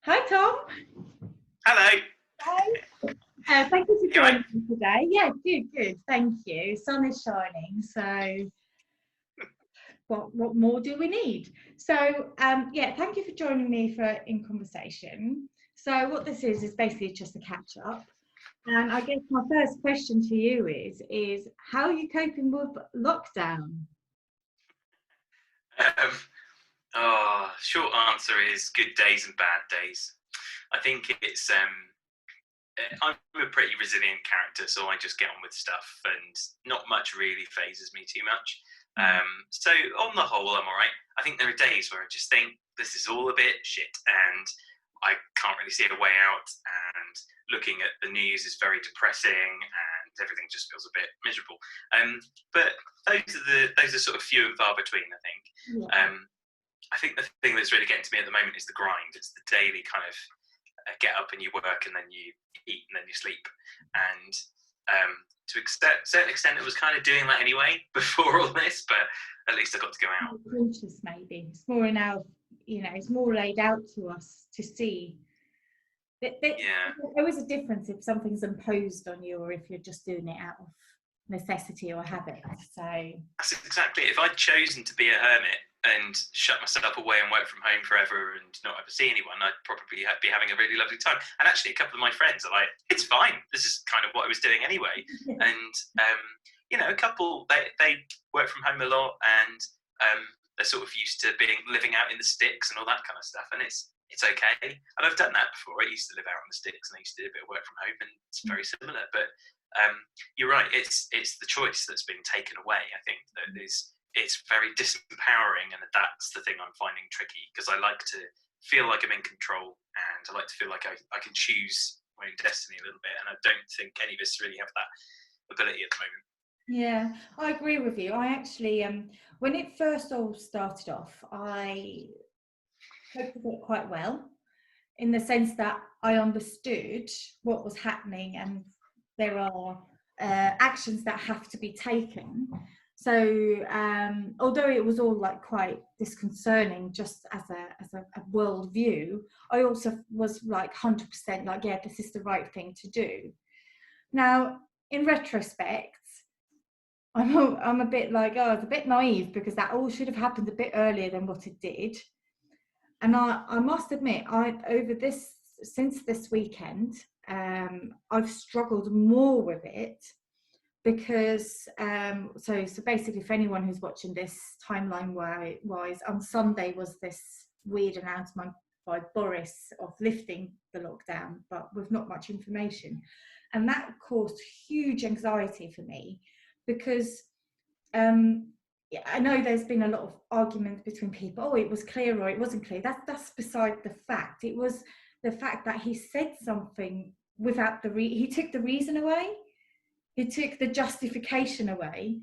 Hi, Tom. Hello. Hi. Thank you for You all joining right? me today. Yeah, good. Thank you. Sun is shining, so what more do we need? So, yeah, thank you for joining me in conversation. So, what this is basically just a catch up. And I guess my first question to you is how are you coping with lockdown? Short answer is good days and bad days. I think I'm a pretty resilient character, so I just get on with stuff, and not much really phases me too much. So on the whole, I'm all right. I think there are days where I just think this is all a bit shit, and I can't really see a way out. And looking at the news is very depressing, and everything just feels a bit miserable. But those are sort of few and far between, I think. Yeah. I think the thing that's really getting to me at the moment is the grind. It's the daily kind of get up and you work and then you eat and then you sleep. And to a certain extent, it was kind of doing that anyway before all this, but at least I got to go out. Conscious, maybe. It's more now, it's more laid out to us to see. Yeah. There is a difference if something's imposed on you or if you're just doing it out of necessity or habit. So That's exactly it. If I'd chosen to be a hermit and shut myself away and work from home forever and not ever see anyone, I'd probably be having a really lovely time. And actually, a couple of my friends are like, it's fine. This is kind of what I was doing anyway. And, a couple, they work from home a lot, and they're sort of used to living out in the sticks and all that kind of stuff. And it's okay. And I've done that before. I used to live out in the sticks and I used to do a bit of work from home, and it's very similar. But you're right. It's the choice that's been taken away. I think that it's very disempowering, and that's the thing I'm finding tricky, because I like to feel like I'm in control, and I like to feel like I can choose my own destiny a little bit. And I don't think any of us really have that ability at the moment. yeah, I agree with you. I actually, when it first all started off, I coped with it quite well, in the sense that I understood what was happening and there are actions that have to be taken. So although it was all like quite disconcerting just as a world view, I also was like 100% like, yeah, this is the right thing to do. Now, in retrospect, I'm a bit like, oh, it's a bit naive because that all should have happened a bit earlier than what it did. And I must admit, since this weekend, I've struggled more with it because, so basically for anyone who's watching this timeline-wise, on Sunday was this weird announcement by Boris of lifting the lockdown, but with not much information. And that caused huge anxiety for me because I know there's been a lot of argument between people. Oh, it was clear or it wasn't clear. That's beside the fact. It was the fact that he said something without he took the reason away. He took the justification away.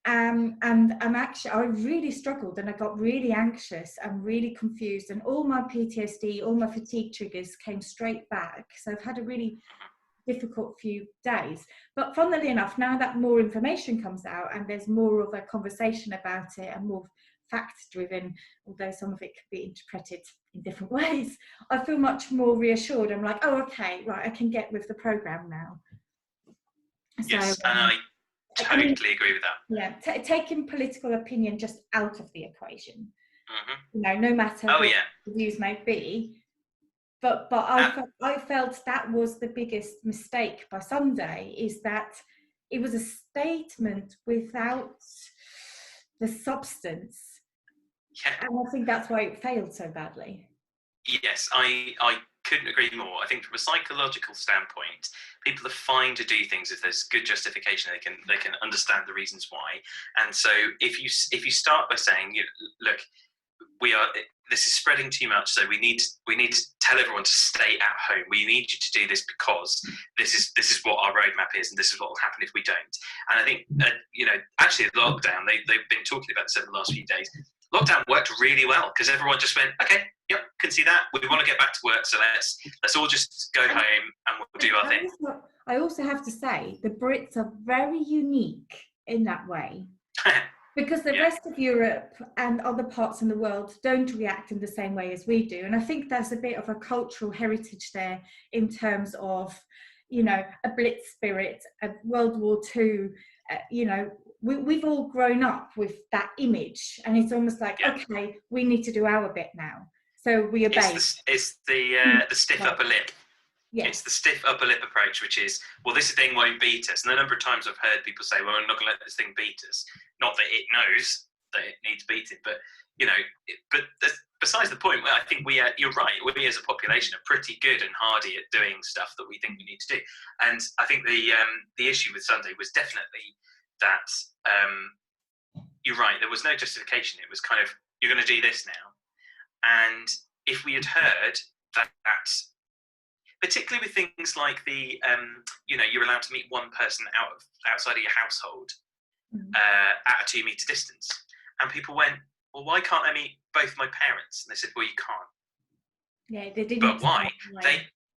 And actually, I really struggled, and I got really anxious and really confused, and all my PTSD, all my fatigue triggers came straight back. So I've had a really difficult few days. But funnily enough, now that more information comes out and there's more of a conversation about it and more fact driven, although some of it could be interpreted in different ways, I feel much more reassured. I'm like, oh, okay, right, I can get with the program now. Yes, and I totally agree with that. Yeah, taking political opinion just out of the equation. Mm-hmm. No matter what the views may be. But I felt that was the biggest mistake by Sunday, is that it was a statement without the substance. Yeah. And I think that's why it failed so badly. Yes, I couldn't agree more. I think from a psychological standpoint, people are fine to do things if there's good justification. They can understand the reasons why. And so if you start by saying, look, this is spreading too much, so we need to tell everyone to stay at home. We need you to do this because this is what our roadmap is, and this is what will happen if we don't. And I think actually the lockdown, they've been talking about this over the last few days. Lockdown worked really well because everyone just went, okay, yep, can see that. We want to get back to work, so let's all just go home and we'll do our thing. I also have to say the Brits are very unique in that way. because the rest of Europe and other parts in the world don't react in the same way as we do. And I think there's a bit of a cultural heritage there in terms of, you know, a Blitz spirit, a World War II, you know, we've all grown up with that image, and it's almost like, okay, we need to do our bit now. So we obey. It's the stiff upper lip. Yeah. It's the stiff upper lip approach, which is, well, this thing won't beat us. And a number of times I've heard people say, well, we're not going to let this thing beat us. Not that it knows that it needs beating, but, you know, besides the point, I think you're right, we as a population are pretty good and hardy at doing stuff that we think we need to do. And I think the issue with Sunday was definitely that, you're right, there was no justification. It was kind of, you're going to do this now. And if we had heard that particularly with things like the, you know, you're allowed to meet one person outside of your household at a 2 metre distance. And people went, well, why can't I meet both my parents? And they said, well, you can't. Yeah, they didn't. But why?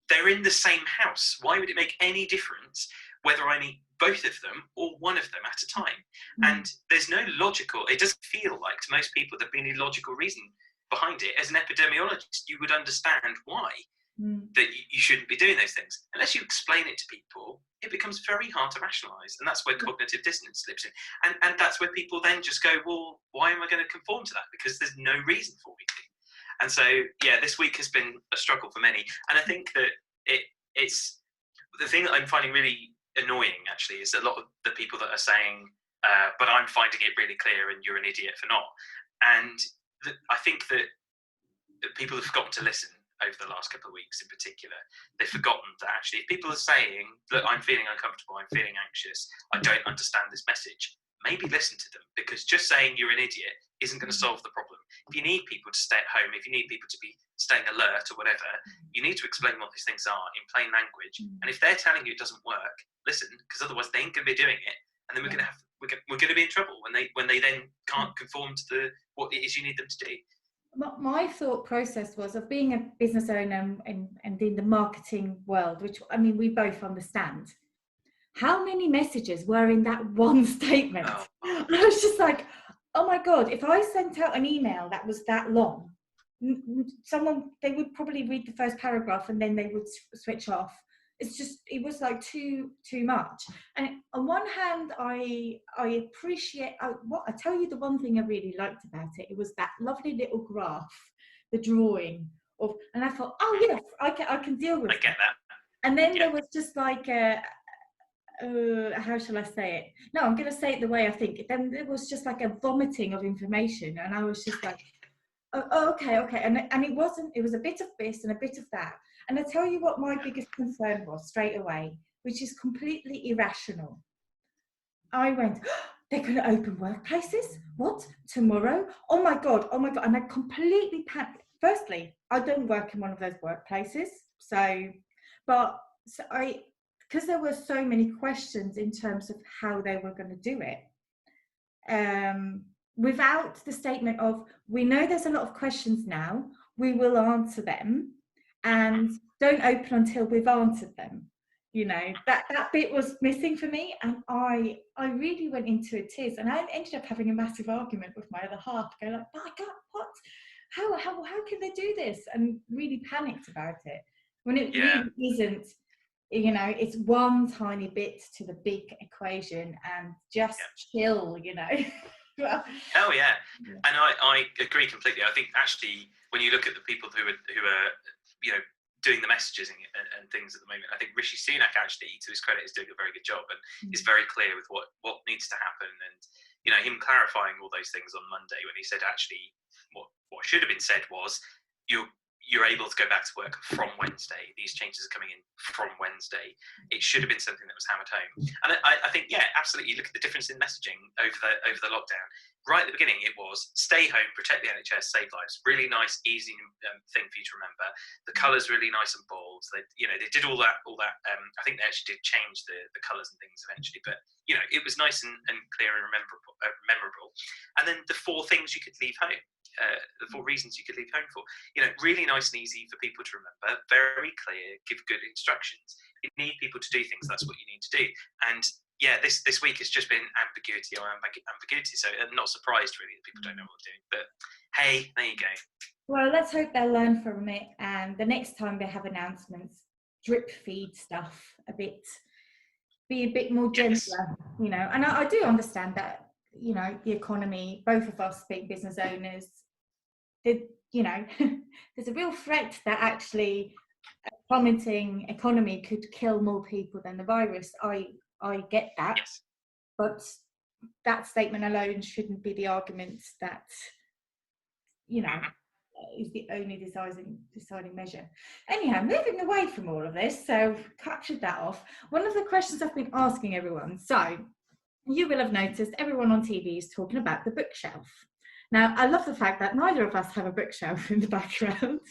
They're in the same house. Why would it make any difference whether I meet both of them or one of them at a time? And there's no logical, it doesn't feel like to most people there'd be any logical reason behind it. As an epidemiologist, you would understand why. That you shouldn't be doing those things. Unless you explain it to people, it becomes very hard to rationalise, and that's where cognitive dissonance slips in. And that's where people then just go, well, why am I going to conform to that? Because there's no reason for me to. And so, yeah, this week has been a struggle for many. And I think that it's the thing that I'm finding really annoying, actually, is a lot of the people that are saying, but I'm finding it really clear and you're an idiot for not. And I think that people have forgotten to listen over the last couple of weeks in particular. They've forgotten that actually if people are saying that I'm feeling uncomfortable, I'm feeling anxious, I don't understand this message, maybe listen to them, because just saying you're an idiot isn't going to solve the problem. If you need people to stay at home, if you need people to be staying alert or whatever, you need to explain what these things are in plain language. And if they're telling you it doesn't work, listen, because otherwise they ain't going to be doing it, and then we're going to be in trouble when they then can't conform to what it is you need them to do. My thought process was, of being a business owner and in the marketing world, which, I mean, we both understand, how many messages were in that one statement? I was just like, oh my God, if I sent out an email that was that long, they would probably read the first paragraph and then they would switch off. It was like too much. And on one hand, I appreciate, I tell you the one thing I really liked about it, it was that lovely little graph, the drawing of, and I thought, oh yes, I can deal with it. I get that. And then there was just like how shall I say it? No, I'm going to say it the way I think. Then there was just like a vomiting of information, and I was just like, oh, okay. And it was a bit of this and a bit of that. And I tell you what my biggest concern was straight away, which is completely irrational. I went, they're going to open workplaces? What? Tomorrow? Oh my God. And I completely panicked. Firstly, I don't work in one of those workplaces. Because there were so many questions in terms of how they were going to do it. Without the statement of, we know there's a lot of questions now, we will answer them, and don't open until we've answered them. You know, that bit was missing for me, and I really went into a tears, and I ended up having a massive argument with my other half, going like, my God, what? How can they do this? And really panicked about it, when it really isn't. You know, it's one tiny bit to the big equation, and just chill, you know. Oh yeah, and I agree completely. I think actually when you look at the people who are you know, doing the messages and things at the moment, I think Rishi Sunak actually, to his credit, is doing a very good job and is very clear with what needs to happen. And you know, him clarifying all those things on Monday when he said actually what should have been said was you're able to go back to work from Wednesday. These changes are coming in from Wednesday. It should have been something that was hammered home. And I think, yeah, absolutely. You look at the difference in messaging over the lockdown. Right at the beginning, it was stay home, protect the NHS, save lives. Really nice, easy thing for you to remember. The colours really nice and bold. They did all that. I think they actually did change the colours and things eventually. But you know, it was nice and clear and memorable. And then the 4 things you could leave home. The 4 reasons you could leave home for. You know, really nice and easy for people to remember, very clear, give good instructions. You need people to do things, that's what you need to do. And this week has just been ambiguity on ambiguity. So I'm not surprised really that people don't know what they're doing. But hey, there you go. Well, let's hope they'll learn from it, and the next time they have announcements, drip feed stuff be a bit more gentler, you know. And I do understand that, you know, the economy, both of us being business owners, you know, there's a real threat that actually a plummeting economy could kill more people than the virus. I get that, yes. But that statement alone shouldn't be the argument that, you know, is the only deciding measure. Anyhow, moving away from all of this, so captured that off. One of the questions I've been asking everyone, so you will have noticed everyone on TV is talking about the bookshelf. Now, I love the fact that neither of us have a bookshelf in the background,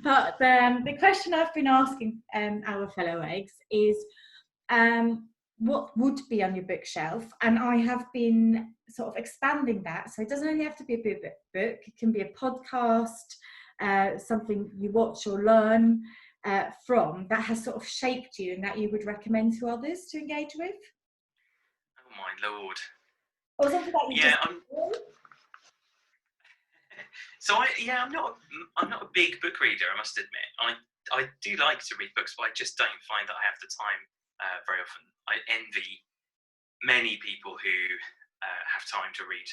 but the question I've been asking our fellow eggs is, what would be on your bookshelf? And I have been sort of expanding that. So it doesn't only have to be a book, it can be a podcast, something you watch or learn from that has sort of shaped you and that you would recommend to others to engage with. Oh my Lord. Or something that you I'm not a big book reader, I must admit. I do like to read books, but I just don't find that I have the time very often. I envy many people who have time to read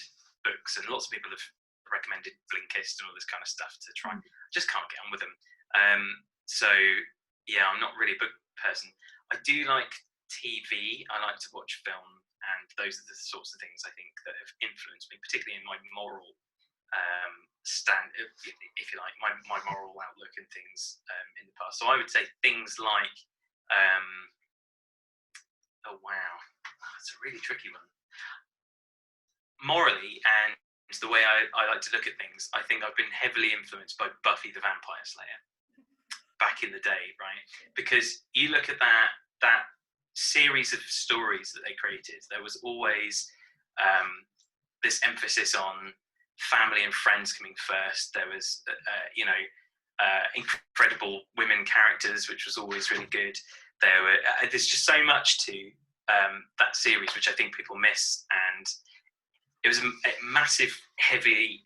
books, and lots of people have recommended Blinkist and all this kind of stuff to try. I just can't get on with them. So yeah, I'm not really a book person. I do like TV. I like to watch film, and those are the sorts of things I think that have influenced me, particularly in my moral stand, if you like, my moral outlook and things in the past. So I would say things like, oh wow, that's a really tricky one. Morally, and the way I like to look at things, I think I've been heavily influenced by Buffy the Vampire Slayer back in the day, right? Because you look at that series of stories that they created, there was always this emphasis on family and friends coming first. There was, incredible women characters, which was always really good. There's just so much to that series, which I think people miss, and it was a massive, heavy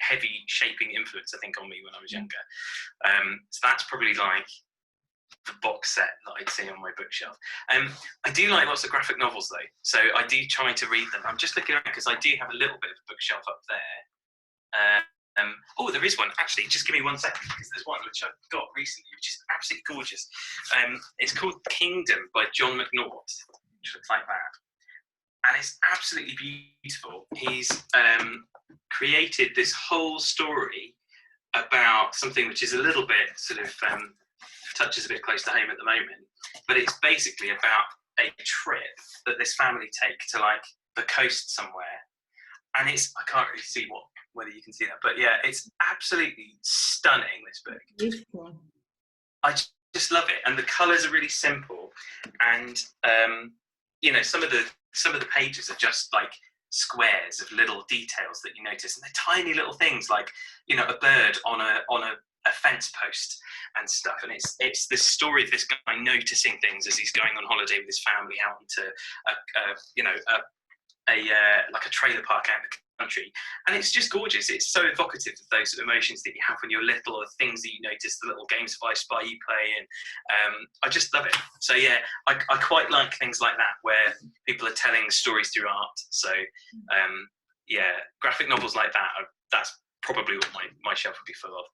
shaping influence, I think, on me when I was younger. So that's probably like the box set that I'd see on my bookshelf. I do like lots of graphic novels though, so I do try to read them. I'm just looking around because I do have a little bit of a bookshelf up there. There is one actually. Just give me 1 second, because there's one which I've got recently, which is absolutely gorgeous. It's called Kingdom by Jon McNaught, which looks like that, and it's absolutely beautiful. He's created this whole story about something which is a little bit sort of touches a bit close to home at the moment, but it's basically about a trip that this family take to like the coast somewhere, and I can't really see whether you can see that, but yeah, it's absolutely stunning, this book. Beautiful. I just love it, and the colours are really simple, and some of the pages are just like squares of little details that you notice, and they're tiny little things like a bird on a fence post and stuff, and it's this story of this guy noticing things as he's going on holiday with his family out into a trailer park out in the country, and it's just gorgeous. It's so evocative of those emotions that you have when you're little, or things that you notice, the little games of I Spy you play, and I just love it. So yeah, I quite like things like that where people are telling stories through art. So graphic novels like that, that's probably what my shelf would be full of.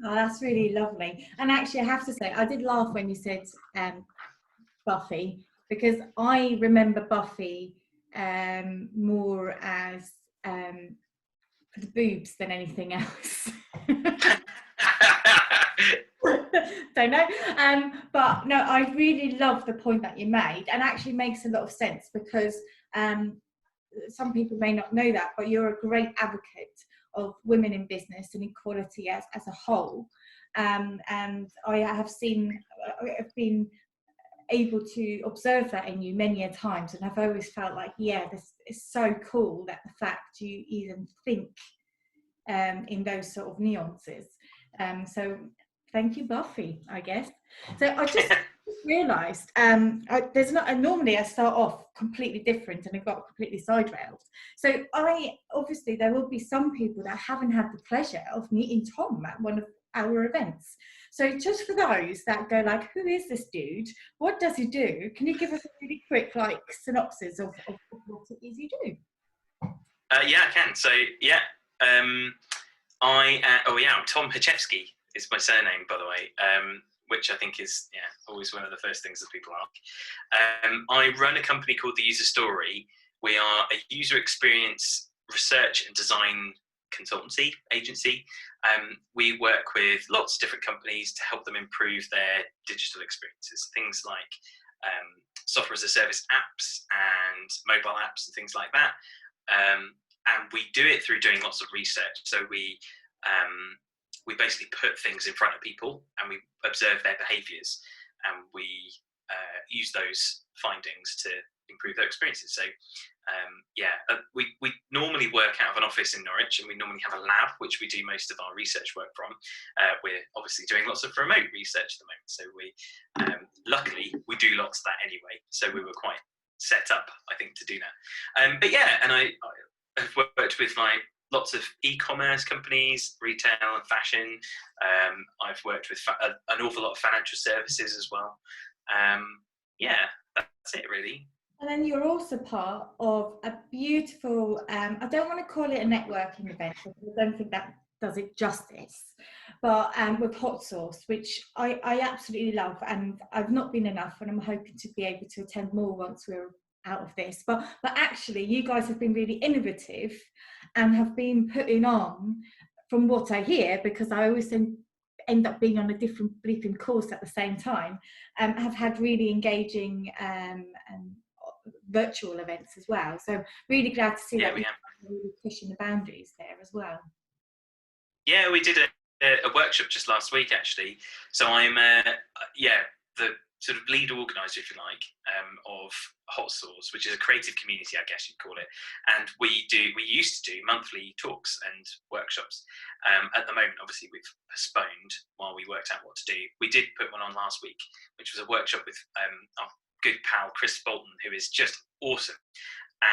Oh, that's really lovely. And actually, I have to say, I did laugh when you said Buffy, because I remember Buffy more as for the boobs than anything else. Don't know. But no, I really love the point that you made, and actually makes a lot of sense, because some people may not know that, but you're a great advocate of women in business and equality as a whole. And I have been able to observe that in you many a times, and I've always felt like, yeah, this is so cool, that the fact you even think in those sort of nuances. So thank you, Buffy, I guess. So I just realised there's not. Normally, I start off completely different, and I got completely side-railed. So obviously there will be some people that haven't had the pleasure of meeting Tom at one of our events. So just for those that go like, who is this dude? What does he do? Can you give us a really quick synopsis of what it is you do? Yeah, I can. So yeah, Tom Haczewski is my surname, by the way. Which I think is always one of the first things that people ask. I run a company called The User Story. We are a user experience research and design consultancy agency. We work with lots of different companies to help them improve their digital experiences. Things like software as a service apps and mobile apps and things like that. And we do it through doing lots of research. So we basically put things in front of people and we observe their behaviours, and we use those findings to improve their experiences. So we normally work out of an office in Norwich, and we normally have a lab which we do most of our research work from. We're obviously doing lots of remote research at the moment, so we luckily we do lots of that anyway, so we were quite set up, I think, to do that. And I've worked with lots of e-commerce companies, retail and fashion. I've worked with an awful lot of financial services as well. That's it really. And then you're also part of a beautiful, I don't want to call it a networking event, because I don't think that does it justice, but with Hot Sauce, which I absolutely love, and I've not been enough, and I'm hoping to be able to attend more once we're out of this. But actually, you guys have been really innovative and have been putting on, from what I hear, because I always end up being on a different bleeping course at the same time, have had really engaging virtual events as well. So really glad to see that you're really pushing the boundaries there as well. Yeah, we did a workshop just last week actually. So I'm the sort of lead organizer, if you like, of Hot Sauce, which is a creative community, I guess you'd call it. And we used to do monthly talks and workshops. At the moment, obviously, we've postponed while we worked out what to do. We did put one on last week, which was a workshop with our good pal Chris Bolton, who is just awesome.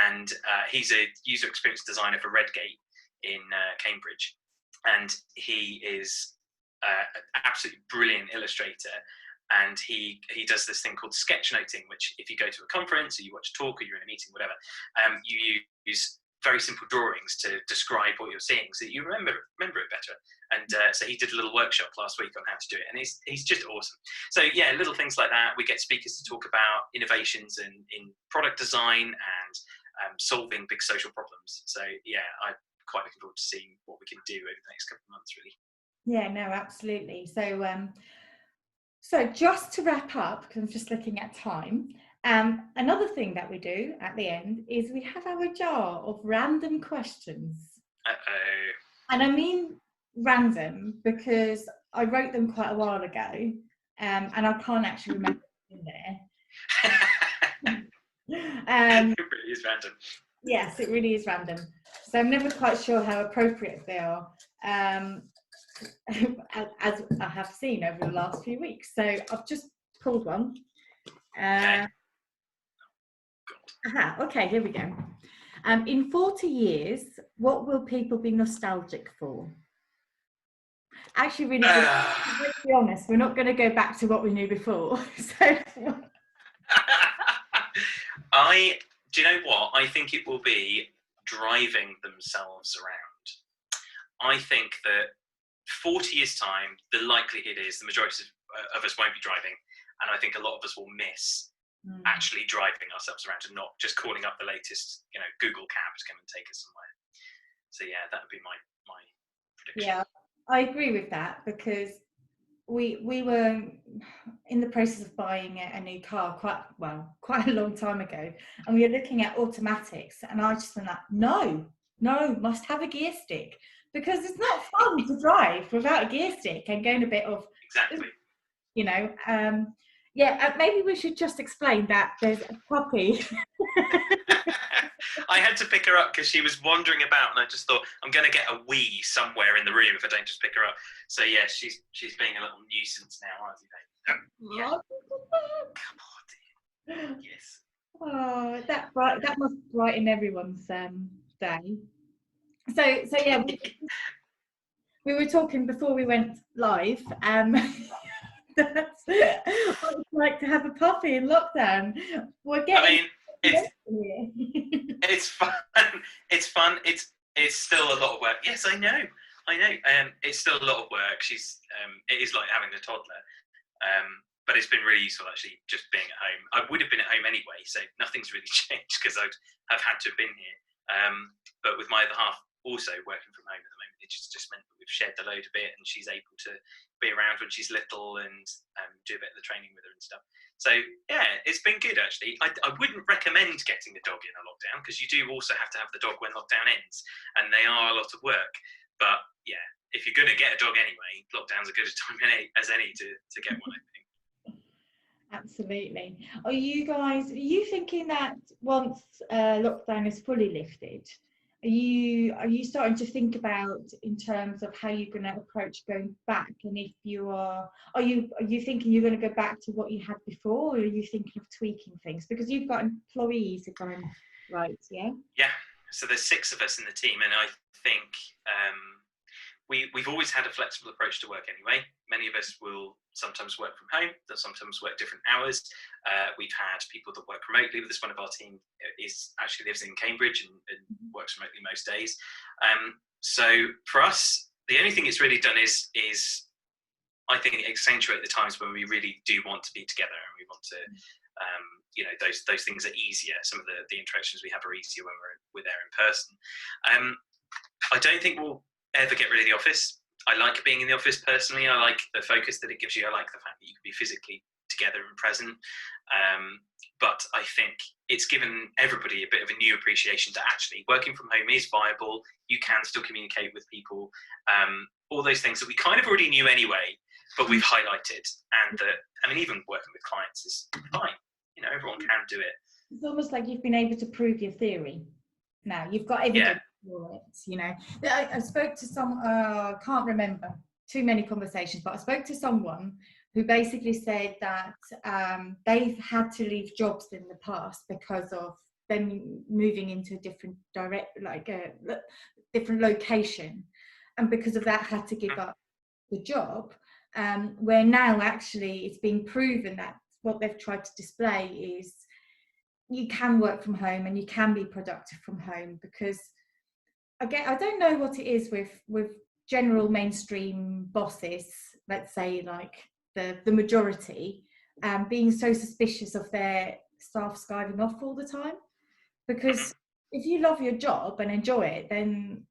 And he's a user experience designer for Redgate in Cambridge. And he is an absolutely brilliant illustrator. And he does this thing called sketchnoting, which if you go to a conference or you watch a talk or you're in a meeting, whatever, you use very simple drawings to describe what you're seeing so that you remember it better. And so he did a little workshop last week on how to do it, and he's just awesome. So yeah, little things like that. We get speakers to talk about innovations in product design and solving big social problems. So yeah, I'm quite looking forward to seeing what we can do over the next couple of months, really. Yeah, no, absolutely. So just to wrap up, because I'm just looking at time, another thing that we do at the end is we have our jar of random questions. Uh-oh. And I mean random because I wrote them quite a while ago, and I can't actually remember what's in there. It really is random. Yes, it really is random. So I'm never quite sure how appropriate they are. As I have seen over the last few weeks. So I've just pulled one. Okay, here we go. In 40 years, what will people be nostalgic for? Actually, really, let's be honest, we're not going to go back to what we knew before. So, do you know what? I think it will be driving themselves around. I think that 40 years' time, the likelihood is the majority of us won't be driving, and I think a lot of us will miss actually driving ourselves around and not just calling up the latest, Google cab to come and take us somewhere. So yeah, that would be my prediction. Yeah, I agree with that, because we were in the process of buying a new car quite a long time ago, and we were looking at automatics, and I just went like, no, must have a gear stick, because it's not fun to drive without a gear stick and going a bit of exactly. Yeah, maybe we should just explain that there's a puppy. I had to pick her up because she was wandering about, and I just thought I'm going to get a wee somewhere in the room if I don't just pick her up. So yeah, she's being a little nuisance now, aren't you? Yeah. Come on, dear. Yes. Oh, that must brighten everyone's day. So yeah, we were talking before we went live. That's what it's like to have a puppy in lockdown. We're getting. It's fun. It's fun. It's still a lot of work. Yes, I know. It's still a lot of work. It is like having a toddler. But it's been really useful actually, just being at home. I would have been at home anyway, so nothing's really changed because I've had to have been here. But with my other half also working from home at the moment, it just meant that we've shared the load a bit, and she's able to be around when she's little and do a bit of the training with her and stuff. So yeah, it's been good actually. I wouldn't recommend getting the dog in a lockdown because you do also have to have the dog when lockdown ends, and they are a lot of work. But yeah, if you're going to get a dog anyway, lockdown's as good a time as any to get one, I think. Absolutely. Are you thinking that once lockdown is fully lifted, are you starting to think about in terms of how you're going to approach going back? And if you are you thinking you're going to go back to what you had before, or are you thinking of tweaking things? Because you've got employees going, right, yeah? Yeah, so there's 6 of us in the team, and I think we've always had a flexible approach to work anyway. Many of us will sometimes work from home, they'll sometimes work different hours. We've had people that work remotely with us. One of our team actually lives in Cambridge and works remotely most days. So for us, the only thing it's really done is I think accentuate the times when we really do want to be together, and we want to those things are easier. Some of the interactions we have are easier when we're there in person. I don't think we'll ever get rid of the office. I like being in the office personally. I like the focus that it gives you. I like the fact that you can be physically together and present. But I think it's given everybody a bit of a new appreciation that actually working from home is viable. You can still communicate with people. All those things that we kind of already knew anyway, but we've highlighted. And even working with clients is fine. Everyone can do it. It's almost like you've been able to prove your theory. Now you've got evidence for it. I spoke to some. Can't remember too many conversations, but I spoke to someone who basically said that they've had to leave jobs in the past because of them moving into a different different location, and because of that had to give up the job. Where now actually it's been proven that what they've tried to display is you can work from home and you can be productive from home, because again, I don't know what it is with general mainstream bosses, let's say like the majority, being so suspicious of their staff skiving off all the time. Because if you love your job and enjoy it, then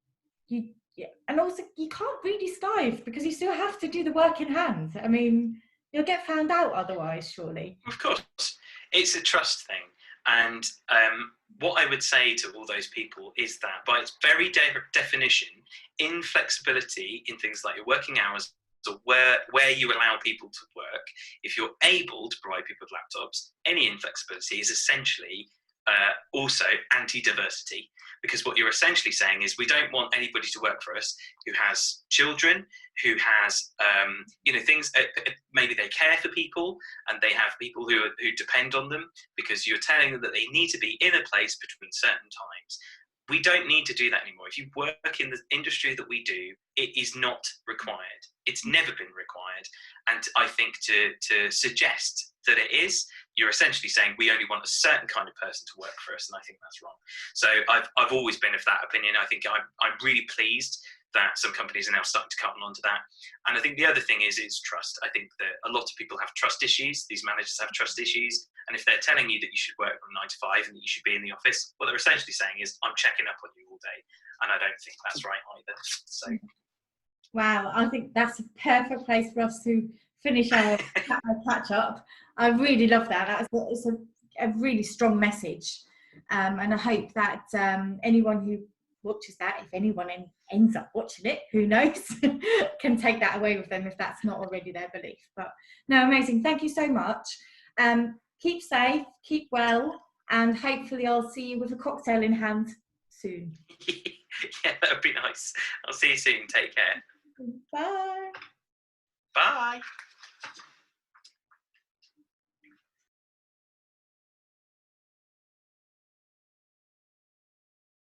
and also you can't really skive because you still have to do the work in hand. I mean, you'll get found out otherwise, surely. Of course, it's a trust thing. And what I would say to all those people is that by its very definition, inflexibility in things like your working hours, or where you allow people to work, if you're able to provide people with laptops, any inflexibility is essentially also anti-diversity, because what you're essentially saying is we don't want anybody to work for us who has children, who has things, maybe they care for people and they have people who depend on them, because you're telling them that they need to be in a place between certain times. We don't need to do that anymore. If you work in the industry that we do, it is not required. It's never been required. And I think to suggest that it is, you're essentially saying we only want a certain kind of person to work for us, and I think that's wrong. So I've always been of that opinion. I think I'm really pleased that some companies are now starting to come onto that. And I think the other thing is trust. I think that a lot of people have trust issues. These managers have trust issues. And if they're telling you that you should work from 9 to 5 and that you should be in the office, what they're essentially saying is, I'm checking up on you all day. And I don't think that's right either. So, wow, I think that's a perfect place for us to finish our catch up. I really love that. It's a really strong message. And I hope that anyone who watches that, if anyone ends up watching it, who knows, can take that away with them if that's not already their belief. But no, amazing. Thank you so much. Keep safe, keep well, and hopefully I'll see you with a cocktail in hand soon. Yeah, that would be nice. I'll see you soon. Take care. Bye. Bye.